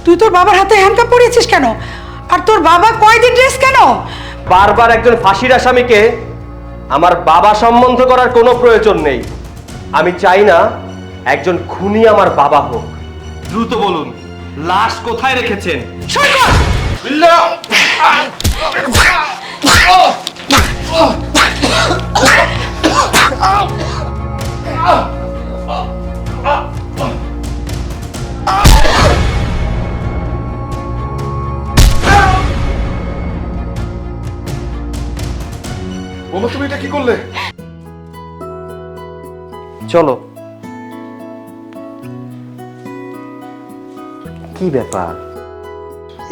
তুই তোর বাবার হাতে হ্যান্ডকাপ পরিয়েছিস কেন? আর তোর বাবা কয়দিন ড্রেস কেন? বারবার একজন ফাঁসির আসামিকে আমার বাবা সম্বন্ধ করার কোনো প্রয়োজন নেই। আমি চাই না একজন খুনি আমার বাবা হোক। দ্রুত বলুন, লাশ কোথায় রেখেছেন? সৈকত! বোমা, তুমি এটা কি করলে? চলো। কি ব্যাপার,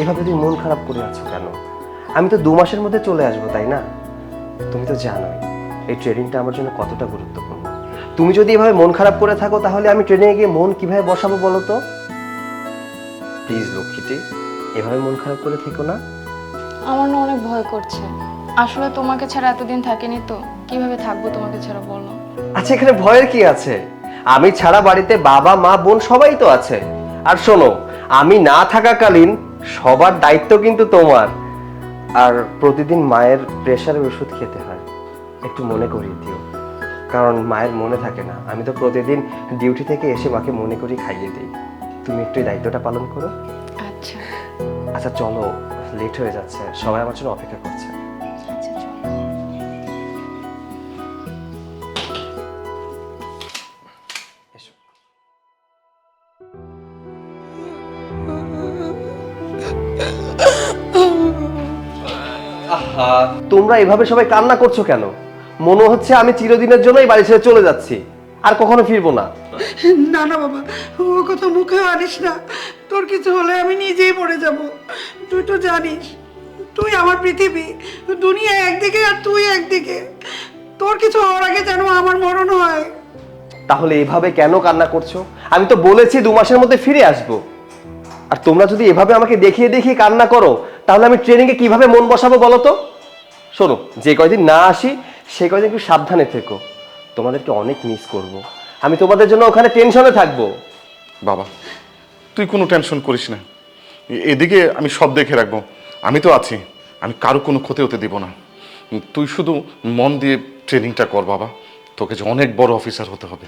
এভাবে তুমি মন খারাপ করে আছো কেন? আমি তো 2 মাসের মধ্যে চলে আসবো, তাই না? তুমি তো জানোই এই ট্রেনিংটা আমার জন্য কতটা গুরুত্বপূর্ণ। তুমি যদি এভাবে মন খারাপ করে থাকো তাহলে আমি ট্রেনিংয়ে গিয়ে মন কিভাবে বসাবো বলো তো? প্লিজ লক্ষ্মীটি, এভাবে মন খারাপ করে থেকো না। আমার না অনেক ভয় করছে। আসলে তোমাকে ছাড়া এতদিন থাকিনি তো, কিভাবে থাকবো তোমাকে ছাড়া বলো? আচ্ছা, এখানে ভয়ের কি আছে? আমি ছাড়া বাড়িতে বাবা মা বোন সবাই তো আছে। আর শোনো, আমি না থাকাকালীন সবার দায়িত্ব কিন্তু তোমার। আর প্রতিদিন মায়ের প্রেশারের ওষুধ খেতে হয়, একটু মনে করিয়ে দিও, কারণ মায়ের মনে থাকে না। আমি তো প্রতিদিন ডিউটি থেকে এসে মাকে মনে করি খাইয়ে দিই। তুমি একটু এই দায়িত্বটা পালন করো। আচ্ছা আচ্ছা চলো, লেট হয়ে যাচ্ছে, সবাই আমার জন্য অপেক্ষা করছে। আচ্ছা চলো। এসো। আহা, তোমরা এভাবে সবাই কান্না করছো কেন? মনে হচ্ছে আমি চিরদিনের জন্য এই বাড়ি ছেড়ে চলে যাচ্ছি, আর কখনো ফিরবো না। না না বাবা, ও কথা মুখে আনিস না। তোর কিছু হলে আমি নিজেই পড়ে যাব। তুই তো জানিস, তুই আমার পৃথিবী। দুনিয়া একদিকে আর তুই একদিকে। তোর কিছু হওয়ার আগে যেন আমার মরণ হয়। তাহলে এভাবে কেন কান্না করছো? আমি তো বলেছি 2 মাসের মধ্যে ফিরে আসবো। আর তোমরা যদি এভাবে আমাকে দেখিয়ে দেখিয়ে কান্না করো তাহলে আমি ট্রেনিংয়ে কিভাবে মন বসাবো বলো তো? শোনো, যে কয়দিন না আসি সে কয়দিন একটু সাবধানে থেকো। তোমাদেরকে অনেক মিস করব। আমি তোমাদের জন্য ওখানে টেনশনে থাকবো। বাবা, তুই কোনো টেনশন করিস না, এদিকে আমি সব দেখে রাখবো। আমি তো আছি, আমি কারো কোনো ক্ষতি হতে দিব না। তুই শুধু মন দিয়ে ট্রেনিংটা কর বাবা। তোকে যে অনেক বড় অফিসার হতে হবে।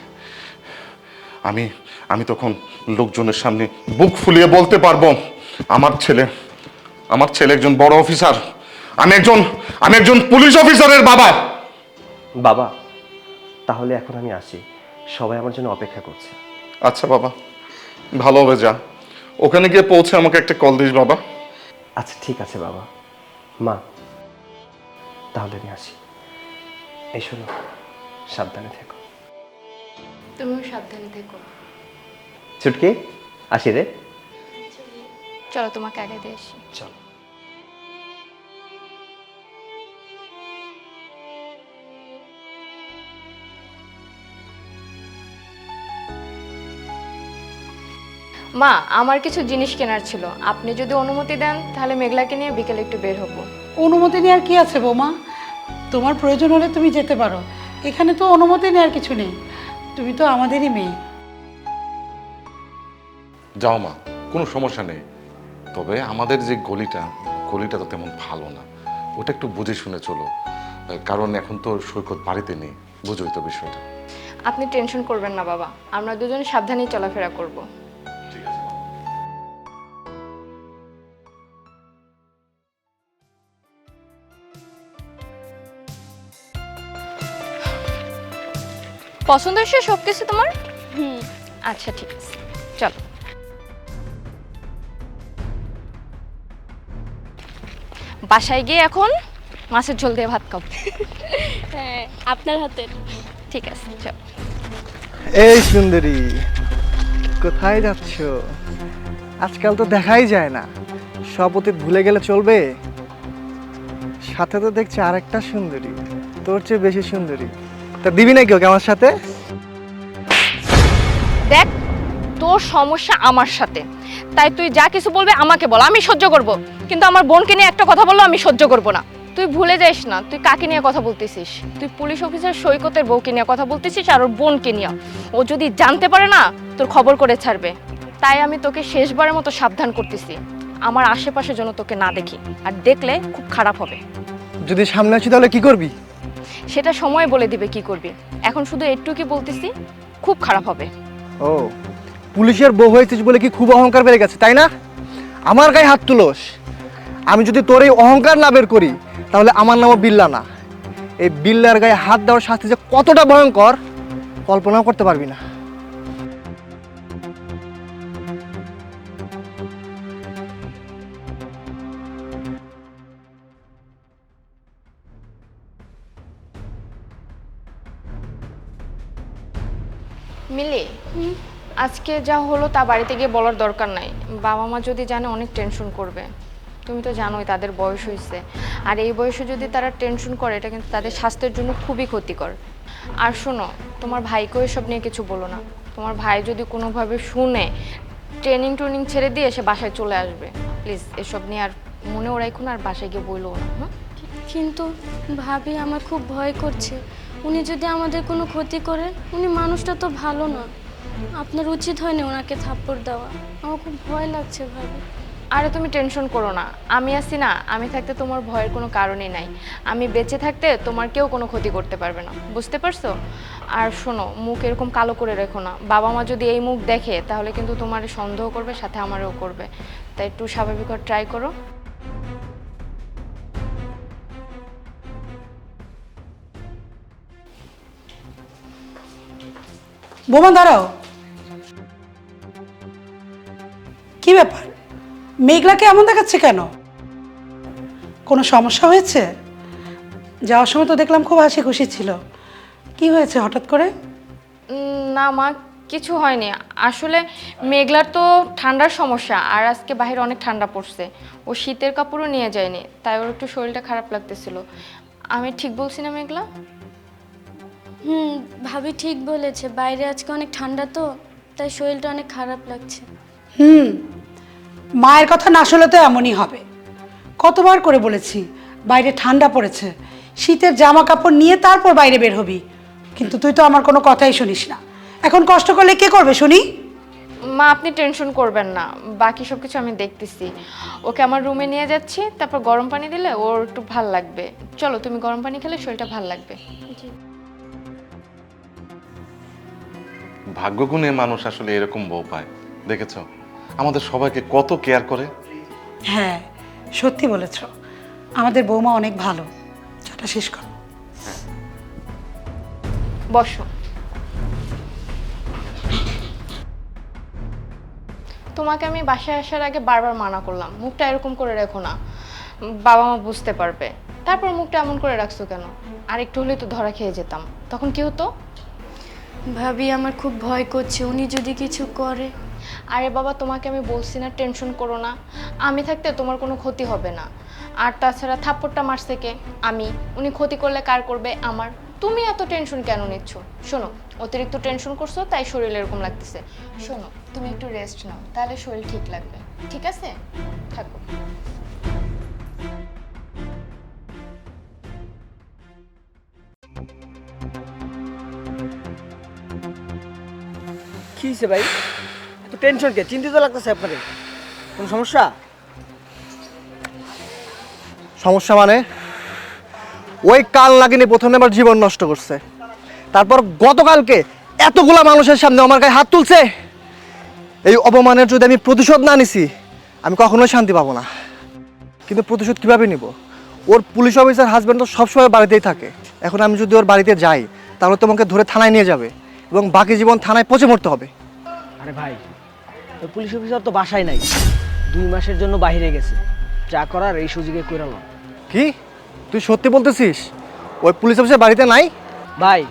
আমি তখন লোকজনের সামনে বুক ফুলিয়ে বলতে পারবো, আমার ছেলে একজন বড় অফিসার। আমি একজন পুলিশ অফিসারের বাবা। বাবা, তাহলে এখন আমি আসি, সবাই আমার জন্য অপেক্ষা করছে। আচ্ছা বাবা, ভালো হবে, যা। ওখানে গিয়ে পৌঁছে আমাকে একটা কল দিস বাবা। আচ্ছা ঠিক আছে বাবা। মা, তাহলে আমি আসি। এই শোনো, সাবধানে থেকো। তুমিও সাবধানে থেকো। ছুটকি, আসি রে। চলো তোমাকে আগে দিয়ে আসি। চলো। মা, আমার কিছু জিনিস কেনার ছিল, আপনি যদি অনুমতি দেন তাহলে মেঘলাকে নিয়ে বিকেলে একটু বের হবো। অনুমতি নেওয়ার কি আছে বৌমা? তোমার প্রয়োজন হলে তুমি যেতে পারো। এখানে তো অনুমতি নেওয়ার কিছু নেই। তুমি তো আমাদেরই মেয়ে। যাও মা, কোনো সমস্যা নেই। তবে আমাদের যে গলিটা তো তেমন ভালো না, ওটা একটু বুঝে শুনে চলো, কারণ এখন তো সৈকত বাড়িতে নেই, বুঝোই তো বিষয়টা। আপনি টেনশন করবেন না বাবা, আমরা দুজন সাবধানেই চলাফেরা করব। ঠিক আছে। পছন্দ হয়েছে সব কিছু তোমার? আচ্ছা ঠিক আছে, চলো। বাসায় গিয়ে এখন মাছের ঝোল দিয়ে ভাত খাবো। হ্যাঁ, আপনার হাতের। ঠিক আছে, চলো। এই সুন্দরী, কোথায় যাচ্ছ? আজকাল তো দেখাই যায় না। সব অতীত ভুলে গেলে চলবে? সাথে তো দেখছি আরেকটা সুন্দরী, তোর চেয়ে বেশি সুন্দরী। তা দিবি নাকি ওকে আমার সাথে? দেখ, তোর সমস্যা আমার সাথে, তাই তুই যা কিছু বলবে আমাকে বল, আমি সহ্য করব। কিন্তু আমার বোনকে নিয়ে একটা কথা বললো আমি সহ্য করব না। তুই ভুলে যাইস না তুই কাকে নিয়ে কথা বলতেছিস। তুই পুলিশ অফিসার সৈকতের বউকে নিয়ে কথা বলতেছিস, আর ওর বোনকে নিয়ে। ও যদি জানতে পারে না তোর খবর করে ছাড়বে। তাই আমি তোকে শেষবারের মতো সাবধান করতেছি, আমার আশেপাশে যেন তোকে না দেখি, আর দেখলে খুব খারাপ হবে। যদি সামনে আসি তাহলে কি করবি? সেটা সময় বলে দিবে কি করবি, এখন শুধু একটু বলতেছি, খুব খারাপ হবে। ও, পুলিশের বউ হয়েছিস বলে কি খুব অহংকার বেড়ে গেছে তাই না? আমার গায়ে হাত তুলোস। আমি যদি তোর এই অহংকার না বের করি তাহলে আমার নামও বিল্লা না। এই বিল্লার গায়ে হাত দেওয়ার শাস্তি যে কতটা ভয়ঙ্কর কল্পনাও করতে পারবি না। মিলি, আজকে যা হলো তা বাড়িতে গিয়ে বলার দরকার নাই। বাবা মা যদি জানে অনেক টেনশন করবে। তুমি তো জানোই তাদের বয়স হয়েছে, আর এই বয়সে যদি তারা টেনশন করে এটা কিন্তু তাদের স্বাস্থ্যের জন্য খুবই ক্ষতিকর। আর শোনো, তোমার ভাইকেও এসব নিয়ে কিছু বলো না। তোমার ভাই যদি কোনোভাবে শুনে ট্রেনিং ছেড়ে দিয়ে এসে বাসায় চলে আসবে। প্লিজ এসব নিয়ে আর মনেও রাখো না, আর বাসায় গিয়ে বললো না। হুম? কিন্তু ভাবি আমার খুব ভয় করছে, উনি যদি আমাদের কোনো ক্ষতি করে, উনি মানুষটা তো ভালো না। আপনার উচিত হয়নি ওনাকে থাপ্পড় দেওয়া। আমার খুব ভয় লাগছে ভাবি। আরে তুমি টেনশন করো না, আমি আছি না। আমি থাকতে তোমার ভয়ের কোনো কারণই নাই। আমি বেঁচে থাকতে তোমার কেউ কোনো ক্ষতি করতে পারবে না, বুঝতে পারছো? আর শোনো, মুখ এরকম কালো করে রেখো না। বাবা মা যদি এই মুখ দেখে তাহলে কিন্তু তোমার সন্দেহ করবে, সাথে আমারও করবে। তাই একটু স্বাভাবিক হওয়ার ট্রাই করো। বোমা দাঁড়াও, কি ব্যাপার? মেঘলাকে এমন দেখাচ্ছে কেন? কোনো সমস্যা হয়েছে? যাওয়ার সময় তো দেখলাম খুব হাসি খুশি ছিল, কি হয়েছে হঠাৎ করে? না মা, কিছু হয়নি। আসলে মেঘলার তো ঠান্ডার সমস্যা, আর আজকে বাইরে অনেক ঠান্ডা পড়ছে। ও শীতের কাপড়ও নিয়ে যায়নি, তাই ওর একটু শরীরটা খারাপ লাগতেছিল। আমি ঠিক বলছি না মেঘলা? ভাবি ঠিক বলেছে, বাইরে আজকে অনেক ঠান্ডা তো, তাই শরীরটা অনেক খারাপ লাগছে। মায়ের কথা না শুনলে তো এমনই হবে। কতবার করে বলেছি বাইরে ঠান্ডা পড়েছে, শীতের জামা কাপড় নিয়ে তারপর বাইরে বের হবি, কিন্তু তুই তো আমার কোনো কথাই শুনিস না। এখন কষ্ট করলে কে করবে শুনি? মা আপনি টেনশন করবেন না, বাকি সব কিছু আমি দেখতেছি। ওকে আমার রুমে নিয়ে যাচ্ছি, তারপর গরম পানি দিলে ওর একটু ভাল লাগবে। চলো, তুমি গরম পানি খেলে শরীরটা ভাল লাগবে। ভাগ্যগুণে মানুষ আসলে এরকম বউ পায়, দেখেছো? আমাদের সবাইকে কত কেয়ার করে। হ্যাঁ, সত্যি বলেছ, আমাদের বৌমা অনেক ভালো। চাটা শেষ করো। বসো। তোমাকে আমি বাসায় আসার আগে বারবার মানা করলাম, মুখটা এরকম করে রেখো না, বাবা মা বুঝতে পারবে। তারপর মুখটা এমন করে রাখছো কেন? আর একটু হলেই তো ধরা খেয়ে যেতাম, তখন কি হতো? ভাবি আমার খুব ভয় করছে, উনি যদি কিছু করে। আরে বাবা, তোমাকে আমি বলছি না টেনশন করো না, আমি থাকতে তোমার কোনো ক্ষতি হবে না। আর তাছাড়া থাপ্পড়টা মারছে কে? আমি। উনি ক্ষতি করলে কার করবে? আমার। তুমি এত টেনশন কেন নিচ্ছ? শোনো, অতিরিক্ত টেনশন করছো তাই শরীর এরকম লাগতেছে। শোনো, তুমি একটু রেস্ট নাও, তাহলে শরীর ঠিক লাগবে। ঠিক আছে, থাকো। কি হয়েছে ভাই? এত টেনশন কে? চিন্তিত লাগতেছে আপনাদের? কোনো সমস্যা? সমস্যা মানে? ওই কাল লাগিনি প্রথমে আমার জীবন নষ্ট করছে, তারপর গতকালকে এতগুলা মানুষের সামনে আমার গায়ে হাত তুলছে। এই অপমানের যদি আমি প্রতিশোধ না নিছি আমি কখনোই শান্তি পাবো না। কিন্তু প্রতিশোধ কিভাবে নিব? ওর পুলিশ অফিসার হাজব্যান্ড তো সবসময় বাড়িতেই থাকে। এখন আমি যদি ওর বাড়িতে যাই তাহলে তোমাকে ধরে থানায় নিয়ে যাবে এবং বাকি জীবন থানায় পচে মরতে হবে। আরে ভাই, ওই পুলিশ অফিসার তো বাসায় নাই, 2 মাসের জন্য বাইরে গেছে। যা করার এই সুযোগে কইরালাম। কি তুই সত্যি বলতেছিস? ওই পুলিশ অফিসার বাড়িতে নাই? ভাই,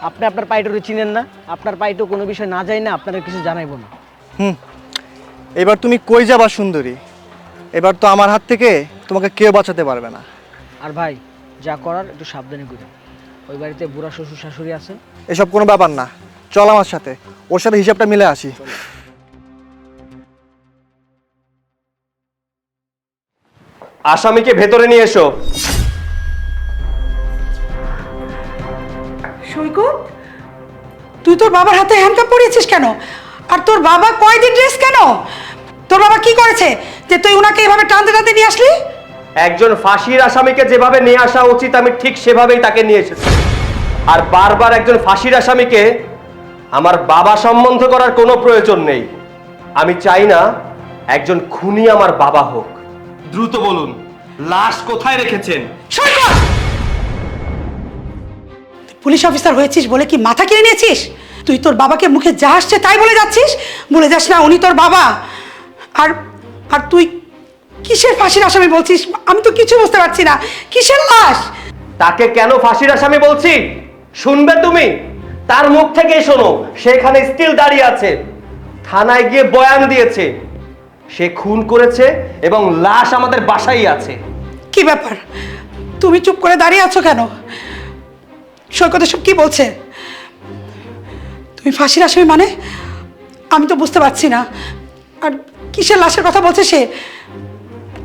আপনি আপনার পাইটরে চিনেন না? আপনার পাইটো কোনো বিষয় না যায় না, আপনারা কিছু জানাইবো না। এবার তুমি কই যাবা সুন্দরী? এবার তো আমার হাত থেকে তোমাকে কেউ বাঁচাতে পারবে না। আর ভাই, যা করার একটু সাবধানে করেন। ওই বাড়িতে বুড়া শ্বশুর শাশুড়ি আছে। এসব কোনো ব্যাপার না, চল আমার সাথে, ওর সাথে হিসাবটা মিলে আসি। আসামিকে ভেতরে নিয়ে এসো। সৈকত, তুই তোর বাবার হাতে হ্যান্ডকাপ পরিয়েছিস কেন? আর তোর বাবা কয়দিন ড্রেস কেন? তোর বাবা কি করেছে যে তুই ওনাকে এভাবে টানতে টানতে নিয়ে আসলি? একজন ফাঁসির আসামিকে যেভাবে নিয়ে আসা উচিত আমি ঠিক সেভাবেই তাকে নিয়ে এসেছি। আর বারবার একজন ফাঁসির আসামিকে আমার বাবা সম্বন্ধ করার কোনো প্রয়োজন নেই। আমি চাই না একজন খুনি আমার বাবা হোক। দ্রুত বলুন, লাশ কোথায় রেখেছেন? সৈকত, পুলিশ অফিসার হয়েছিস বলে কি মাথা কিনে নিয়েছিস? তুই তোর বাবাকে মুখে যা আসছে তাই বলে যাচ্ছিস। বলে যাস না উনি তোর বাবা। আর আর তুই কিসের ফাঁসির আসামি বলছিস? আমি তো কিছু বুঝতে পারছি না। কিসের লাশ? তাকে কেন ফাঁসির আসামি বলছি শুনবে তুমি? তার মুখ থেকে শোনো। সেখানে স্টিল দাঁড়িয়ে আছে, থানায় গিয়ে বয়ান দিয়েছে সে খুন করেছে এবং লাশ আমাদের বাসায় আছে। কি ব্যাপার, তুমি চুপ করে দাঁড়িয়ে আছো কেন? সৈকত সব কি বলছে? তুমি ফাঁসির আসামি মানে? আমি তো বুঝতে পারছি না। আর কিসের লাশের কথা বলছে সে?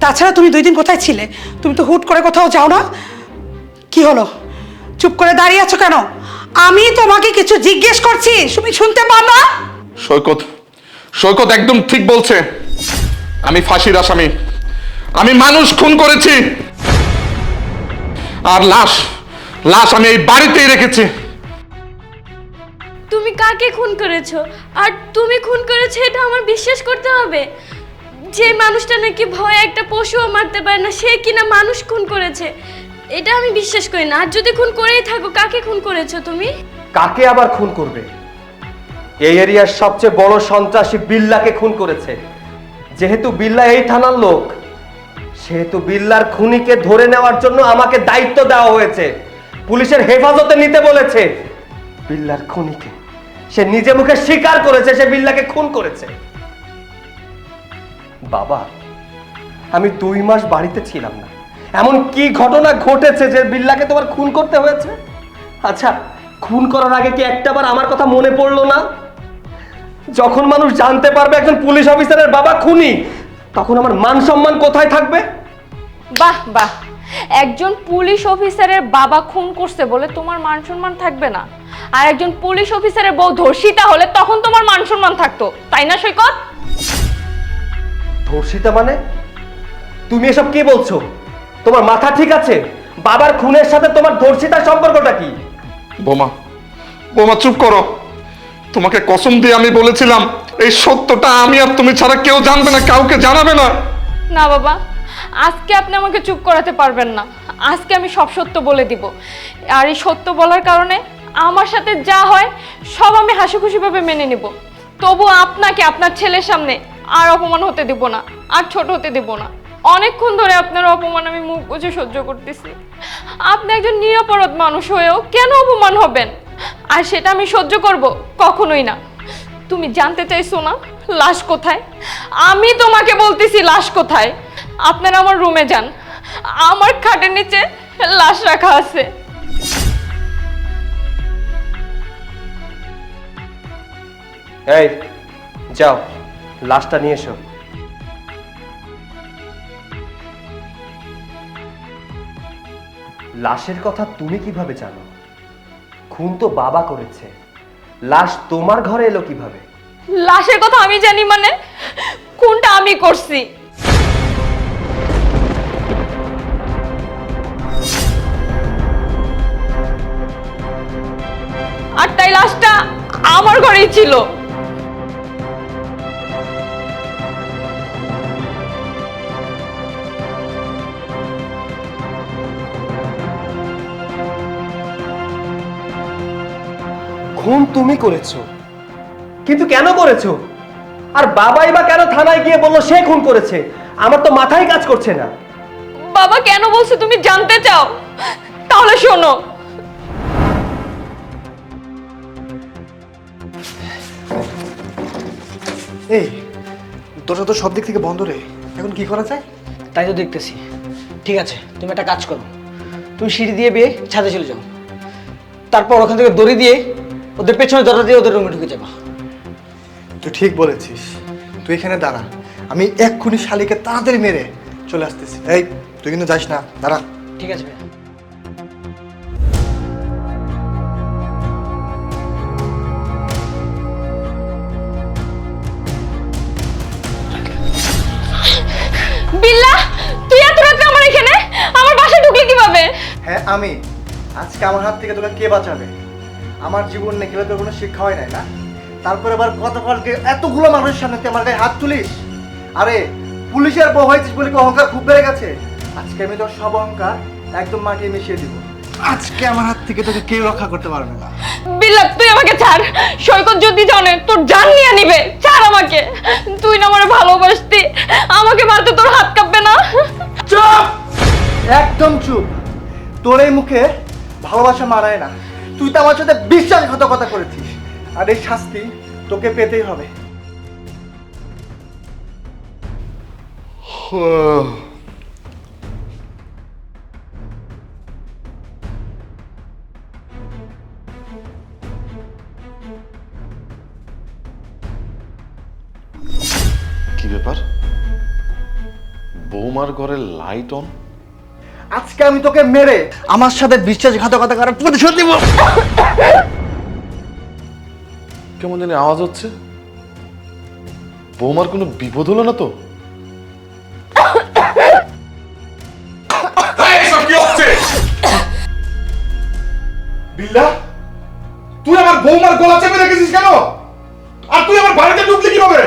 তাছাড়া তুমি 2 দিন কোথায় ছিলে? তুমি তো হুট করে কোথাও যাও না। কি হলো, চুপ করে দাঁড়িয়ে আছো কেন? আমি তোমাকে কিছু জিজ্ঞেস করছি, তুমি শুনতে পাও না? সৈকত, সৈকত একদম ঠিক বলছে। আমি ফাঁসির আসামি, আমি মানুষ খুন করেছি। আর লাশ লাশ আমি এই বাড়িতেই রেখেছি। তুমি কাকে খুন করেছো? আর তুমি খুন করেছো এটা আমার বিশ্বাস করতে হবে? যে মানুষটা নাকি ভয়ে একটা পশুও মারতে পারে না, সে কিনা মানুষ খুন করেছে, এটা আমি বিশ্বাস করি না। আর যদি খুন করেই থাকো, কাকে খুন করেছো তুমি? কাকে আবার খুন করবে? এই এরিয়ার সবচেয়ে বড় সন্ত্রাসী বিল্লাকে খুন করেছে। যেহেতু বিল্লা এই থানার লোক, সেহেতু বিল্লার খুনিকে ধরে নেওয়ার জন্য আমাকে দায়িত্ব দেওয়া হয়েছে। পুলিশের হেফাজতে নিতে বলেছে বিল্লার খুনিকে। সে নিজে মুখে স্বীকার করেছে সে বিল্লাকে খুন করেছে। বাবা, আমি 2 মাস বাড়িতে ছিলাম না। এমন কি ঘটনা ঘটেছে যে বিল্লাকে তোমার খুন করতে হয়েছে? আচ্ছা, খুন করার আগে কি একটাবার আমার কথা মনে পড়লো না? যখন মানুষ জানতে পারবে একজন পুলিশ অফিসারের বাবা খুনি, তখন আমার মান সম্মান কোথায় থাকবে? বাহ বাহ, একজন পুলিশ অফিসারের বাবা খুন করছে বলে তোমার মান সম্মান থাকবে না, আর একজন পুলিশ অফিসারের বউ ধর্ষিতা হলে তখন তোমার মান সম্মান থাকতো, তাই না সৈকত? ধর্ষিতা মানে? তুমি এসব কি বলছো? তোমার মাথা ঠিক আছে? বাবার খুনের সাথে তোমার ধর্ষিতার সম্পর্কটা কি? বোমা, বোমা চুপ করো। তোমাকে কসম দিয়ে আমি বলেছিলাম এই সত্যটা আমি আর তুমি ছাড়া কেউ জানবে না, কাউকে জানাবে না। না বাবা, আজকে আপনি আমাকে চুপ করাতে পারবেন না। আজকে আমি সব সত্য বলে দিব। আর এই সত্য বলার কারণে আমার সাথে যা হয় সব আমি হাসি খুশিভাবে মেনে নেব। তবু আপনাকে আপনার ছেলের সামনে আর অপমান হতে দেব না, আর ছোট হতে দেব না। অনেকক্ষণ ধরে আপনার অপমান আমি মুখ বুজে সহ্য করতেছি। আপনি একজন নিরপরাধ মানুষ হয়েও কেন অপমান হবেন? আর সেটা আমি সহ্য করব? কখনোই না। তুমি জানতে চাইছো না লাশ কোথায়? আমি তোমাকে বলতেছি লাশ কোথায়। আপনারা আমার রুমে যান, আমার খাটের নিচে লাশ রাখা আছে। এই যাও, লাশটা নিয়ে এসো। লাশের কথা তুমি কিভাবে জানো? খুন তো বাবা করেছে, লাশ তোমার ঘরে এলো কিভাবে? লাশের কথা আমি জানি মানে? খুনটা আমি করছি। আর তাই লাশটা আমার ঘরেই ছিল। খুন তুমি করেছো, কিন্তু কেন করেছো? আর বাবাই বা কেন থানায় গিয়ে বললো সে খুন করেছে? আমার তো মাথায় কাজ করছে না। বাবা কেন বলছে তুমি জানতে চাও? তাহলে শোনো। এই দরজা তো সব দিক থেকে বন্ধ রে, এখন কি করা যায়? তাই তো দেখতেছি। ঠিক আছে, তুমি একটা কাজ করো, তুমি সিঁড়ি দিয়ে বেয়ে ছাদে চলে যাও। তারপর ওখান থেকে দড়ি দিয়ে ওদের পেছনে দরজা দিয়ে ওদের রুমে ঢুকে যাবা। তুই ঠিক বলেছিস, তুই এখানে দাঁড়া, আমি এক্ষুনি শালিকে তাড়াতাড়ি মেরে চলে আসতেছি। এই তুই কিন্তু যাস না, দাঁড়া। ঠিক আছে ভাইয়া। বিল্লা, তুই এত রাতে আমার এখানে, আমার বাসায় ঢুকলি কিভাবে? হ্যাঁ আমি। আজকে আমার হাত থেকে তোকে কে বাঁচাবে? আমার জীবন নিয়ে গেলে তোর কোনো শিক্ষা হয় নাই না? তারপরে আবার গতকালকে এতগুলো মানুষের সামনে তুই আমার গায়ে হাত তুলিস। আরে পুলিশের বউ হয়েছিস বলে কি অহংকার খুব বেড়ে গেছে? আজকে আমি তোর সব অহংকার একদম মাটিয়ে মিশিয়ে দিব। আজকে আমার হাত থেকে তোকে কেউ রক্ষা করতে পারবে না। বিল্লা, তুই আমাকে ছাড়। সৈকত যদি জানে তোর জান নিয়ে নিবে। ছাড় আমাকে। তুই না আমারে ভালোবাসতি, আমাকে মারতে তোর হাত কাঁপবে না? চুপ! একদম চুপ। তোর এই মুখে ভালোবাসা মানায় না। তুই তো আমার সাথে বিশ্বাসঘাতকতা করেছিস, আর এই শাস্তি তোকে পেতেই হবে। কি ব্যাপার? বৌমার ঘরে লাইট অন? আজকে আমি তোকে মেরে আমার সাথে বিশ্বাসঘাতকতা করার প্রতিশোধ নিব। কেমন জানি আওয়াজ হচ্ছে। বৌমার কোনো বিপদ হলো না তো? এসব কি হচ্ছে? বিল্লা, তুই আমার বৌমার গলা চেপে রেখেছিস কেন? আর তুই আমার বাড়িতে ঢুকলি কিভাবে?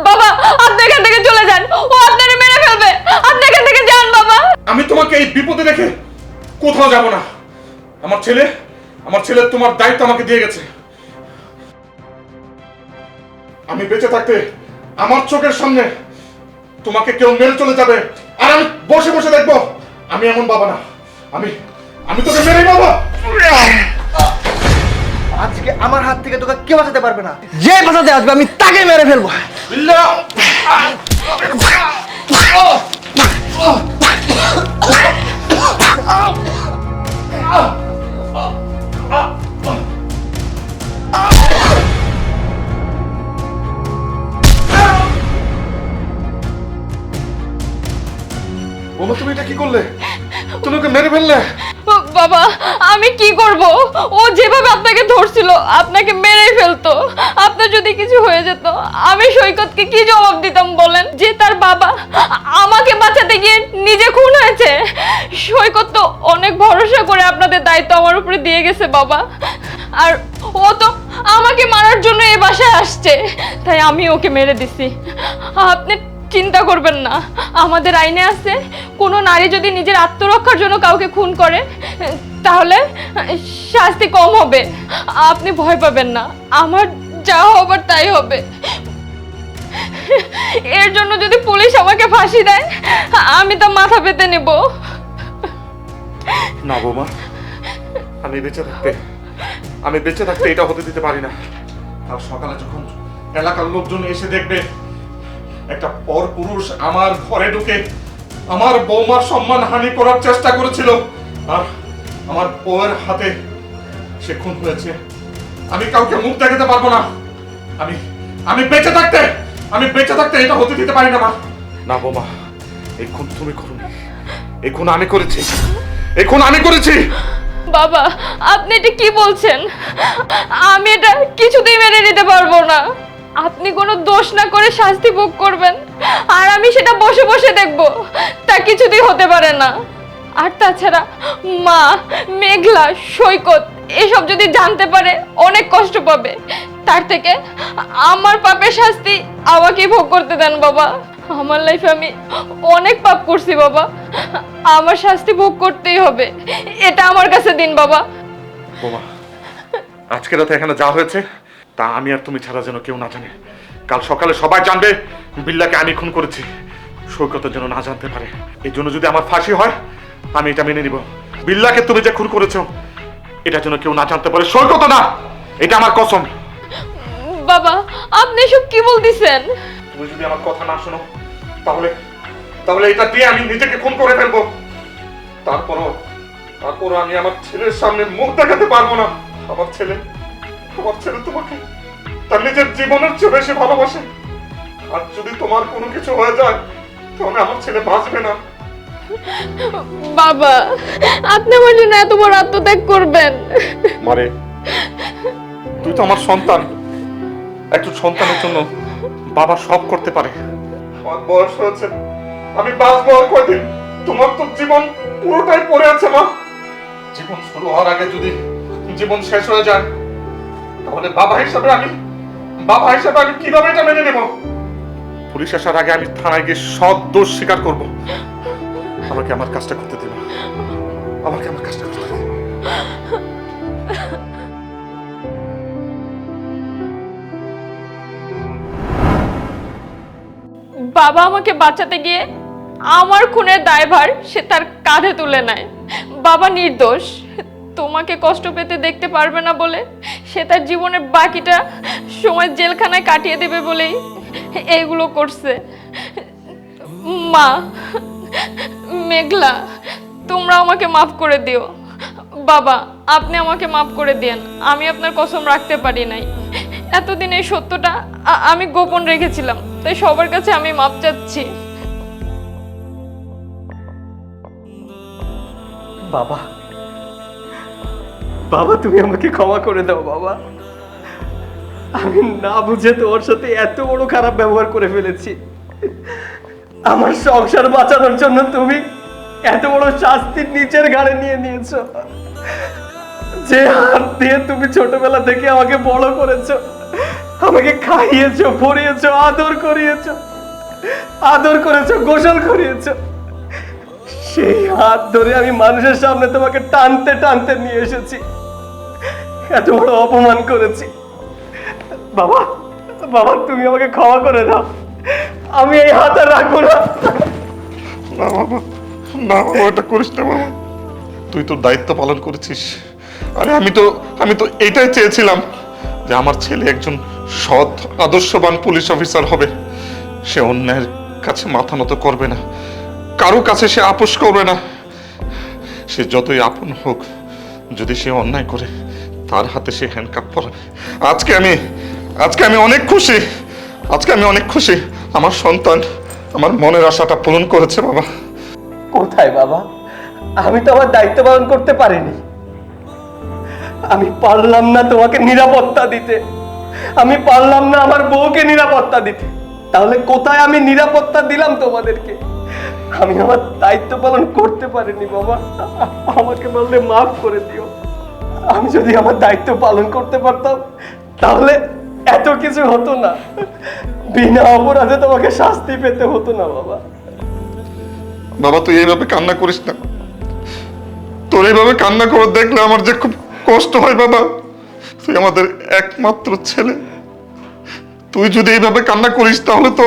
বাবা, আপনি এখান থেকে চলে যান। ও আপনারে মেরে ফেলবে। আপনি এখান থেকে যান বাবা। আমি তোমাকে এই বিপদে রেখে কোথাও যাব না। আমার ছেলে তোমার দায়িত্ব আমাকে দিয়ে গেছে। আমি বেঁচে থাকতে আমার চোখের সামনে তোমাকে কেউ মেরে চলে যাবে, আর আমি বসে বসে দেখবো? আমি এমন বাবা না। আমি তোকে মেরেই বাবা। আজকে আমার হাত থেকে তোকে কেউ বাঁচাতে পারবে না। যে বাঁচাতে আসবে আমি তাকে মেরে ফেলবো। বিল্লা! বৌমা, তুমি এটা কি করলে? তুমি ওকে মেরে ফেললে? বাবা, আমি কি করব? ও যেভাবে আপনাকে ধরছিল আপনাকে মেরেই ফেলতো। আপনার যদি কিছু হয়ে যেত আমি সৈকতকে কি জবাব দিতাম বলেন? যে তার বাবা আমাকে বাঁচাতে গিয়ে নিজে খুন হয়েছে। সৈকত তো অনেক ভরসা করে আপনাদের দায়িত্ব আমার উপরে দিয়ে গেছে বাবা। আর ও তো আমাকে মারার জন্য এই বাসায় আসছে, তাই আমি ওকে মেরে দিছি। আপনি চিন্তা করবেন না, আমাদের আইনে আছে কোনো নারী যদি নিজের আত্মরক্ষার জন্য কাউকে খুন করে তাহলে শাস্তি কম হবে। আপনি ভয় পাবেন না, আমার যা হবার তাই হবে। এর জন্য যদি পুলিশ আমাকে ফাঁসি দেয় আমি তো মাথা পেতে নেব। না বৌমা, আমি বেঁচে থাকতে এটা হতে দিতে পারি না। আর সকালে যখন এলাকার লোকজন এসে দেখবে একটা পরপুরুষ আমার ঘরে ঢুকে আমার বৌমার সম্মান হানি করার চেষ্টা করেছিল, আর আমার বউয়ের হাতে সে খুন হয়েছে, আমি কাউকে মুখ দেখাতে পারবো না। আমি বেঁচে থাকতে এটা হতে দিতে পারি না মা। না বৌমা, এই খুন তুমি করোনি, এই খুন আমি করেছি। বাবা, আপনি এটা কি বলছেন? আমি এটা কিছুতেই মেনে নিতে পারবো না। আপনি কোনো দোষ না করে শাস্তি ভোগ করবেন আর আমি সেটা বসে বসে দেখব, তা কিছুতেই হতে পারে না। আর তাছাড়া মা, মেঘলা, সৈকত এসব যদি জানতে পারে অনেক কষ্ট পাবে। তার থেকে আমার পাপের শাস্তি আমাকেই ভোগ করতে দেন বাবা। আমার লাইফে আমি অনেক পাপ করছি বাবা, আমার শাস্তি ভোগ করতেই হবে, এটা আমার কাছে দিন বাবা। বোমা, আজকে রাতে এখানে যা হয়েছে তা আমি আর তুমি ছাড়া যেন কেউ না জানে। কাল সকালে সবাই জানবে বিল্লাকে আমি খুন করেছি, সৈকত যেন না জানতে পারে। এই জন্য যদি আমার ফাঁসি হয় আমি এটা মেনে নিব। বিল্লাকে তুমি যে খুন করেছো এটা যেন কেউ না জানতে পারে, সৈকত না, এটা আমার কসম। বাবা, আপনি এসব কি বলতেছেন? তুমি যদি আমার কথা না শোনো তাহলে এটা দিয়ে আমি নিজেকে খুন করে ফেলবো। তারপরও আমি আমার ছেলের সামনে মুখ দেখাতে পারবো না। আমার ছেলে তোমাকে তার নিজের জীবনের চেয়ে বেশি ভালোবাসে, আর যদি তোমার কোনো কিছু হয়ে যায় তাহলে আমার ছেলে বাঁচবে না। বাবা, আপনি আমার জন্য এত বড় আত্মত্যাগ করবেন? মারে, তুই তো আমার সন্তান। একটু সন্তানের জন্য বাবা সব করতে পারে। আমার বয়স হয়েছে, আমি বাঁচবো আর কয়দিন? তোমার তো জীবন পুরোটাই পড়ে আছে মা। জীবন শুরু হওয়ার আগে যদি জীবন শেষ হয়ে যায়, তাহলে বাবা হিসাবে আমি কিভাবে এটা মেনে নেব? পুলিশ আসার আগে আমি থানায় গিয়ে সব দোষ স্বীকার করব। আমাকে আমার কাজটা করতে দিন, আমাকে আমার কাজটা করতে দিন। বাবা আমাকে বাঁচাতে গিয়ে আমার খুনের দায়ভার সে তার কাঁধে তুলে নেয়। বাবা নির্দোষ, তোমাকে কষ্ট পেতে দেখতে পারবে না বলে সে তার জীবনের বাকিটা সময় জেলখানায় কাটিয়ে দেবে বলেই এইগুলো করছে। মা, মেঘলা, তোমরা আমাকে মাফ করে দিও। বাবা, আপনি আমাকে মাফ করে দিয়েন, আমি আপনার কসম রাখতে পারি নাই। এতদিন এই সত্যটা আমি গোপন রেখেছিলাম, তাই সবার কাছে আমি মাপ চাচ্ছি। বাবা, বাবা তুমি আমাকে ক্ষমা করে দাও বাবা। আমি না বুঝে তোমার সাথে এত বড় খারাপ ব্যবহার করে ফেলেছি। আমার সংসার বাঁচানোর জন্য তুমি এত বড় শাস্তি নিচের ঘাড়ে নিয়ে নিয়েছো। যে হাত দিয়ে তুমি ছোটবেলা থেকে আমাকে বড় করেছো, আমাকে খাইয়েছো, পরিয়েছো, আদর করেছো, গোসল করিয়েছো, সেই হাত ধরে আমি মানুষের সামনে তোমাকে টানতে টানতে নিয়ে এসেছি। এত বড় অপমান করেছি। বাবা, বাবা তুমি আমাকে ক্ষমা করে দাও, আমি এই হাত আর রাখবো না। না বাবা, না বাবা, এটা করিস না বাবা। তুই তোর দায়িত্ব পালন করেছিস। আরে আমি তো এটাই চেয়েছিলাম যে আমার ছেলে একজন সৎ আদর্শবান পুলিশ অফিসার হবে। সে অন্যায়ের কাছে মাথা নত করবে না, কারো কাছে সে আপোষ করবে না। সে যতই আপন হোক, যদি সে অন্যায় করে তার হাতে সে হ্যান্ডকাপ পরাবে। আজকে আমি অনেক খুশি, আমার সন্তান আমার মনের আশাটা পূরণ করেছে বাবা। কোথায় বাবা? আমি তো আমার দায়িত্ব পালন করতে পারিনি। আমি পারলাম না তোমাকে নিরাপত্তা দিতে, আমি পারলাম না আমার বউকে নিরাপত্তা দিতে। তাহলে কোথায় আমি নিরাপত্তা দিলাম তোমাদেরকে? আমি আমার দায়িত্ব পালন করতে পারিনি বাবা, আমাকে বললে মাফ করে দিও। আমি যদি আমার দায়িত্ব পালন করতে পারতাম তাহলে এত কিছু হতো না, বিনা অপরাধে তোমাকে শাস্তি পেতে হতো না বাবা। বাবা তুই এইভাবে কান্না করিস না, তোর এইভাবে কান্না করে দেখলে আমার যে খুব কষ্ট হয় বাবা। তুই আমাদের একমাত্র ছেলে, তুই যদি এইভাবে কান্না করিস তাহলে তো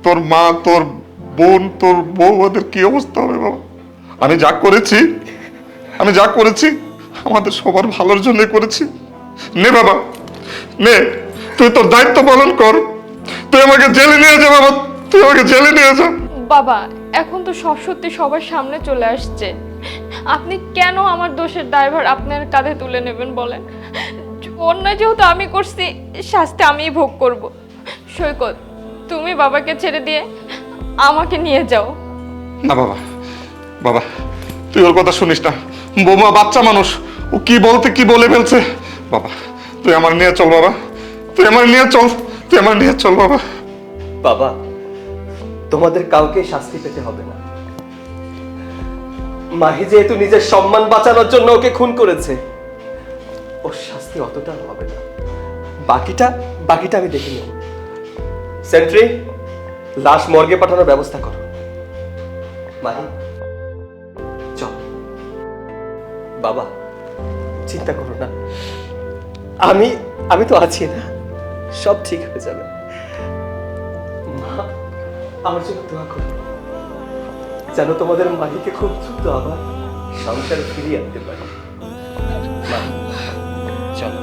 তোর মা, তোর বোন, তোর বউ, ওদের কি অবস্থা হবে বাবা। আমি যা করেছি আমাদের সবার ভালোর জন্য করেছি। নে বাবা, নে, তুই তোর দায়িত্ব পালন কর। তুই আমাকে জেলে নিয়ে যা বাবা, তুই আমাকে জেলে নিয়ে যা। বাবা, এখন তো সব সত্যি সবার সামনে চলে আসছে, আপনি কেন আমার দোষের দায়ভার আপনার কাঁধে তুলে নেবেন বলেন? অন্যায় যেহেতু আমি করছি, শাস্তি আমিই ভোগ করব। সৈকত, তুমি বাবাকে ছেড়ে দিয়ে আমাকে নিয়ে যাও। না বাবা, বাবা তুই ওর কথা শুনিস না। বৌমা বাচ্চা মানুষ, ও কি বলে ফেলছে। বাবা তুই আমার নিয়ে চল বাবা, তুই আমার নিয়ে চল বাবা। বাবা, তোমাদের কাউকে শাস্তি পেতে হবে না। মাহি যেহেতু নিজের সম্মান বাঁচানোর জন্য ওকে খুন করেছে, ওর শাস্তি অতটা হবে না। বাকিটা আমি দেখে নেব। সেন্ট্রি, লাশ মর্গে পাঠানোর ব্যবস্থা করো। মাহি চল। বাবা চিন্তা করো না, আমি তো আছি না, সব ঠিক হয়ে যাবে। মা, আমার জন্য দোয়া করো, যেন তোমাদের মাহিকে খুব দ্রুত আবার সংসারে ফিরিয়ে আনতে পারি। চলো।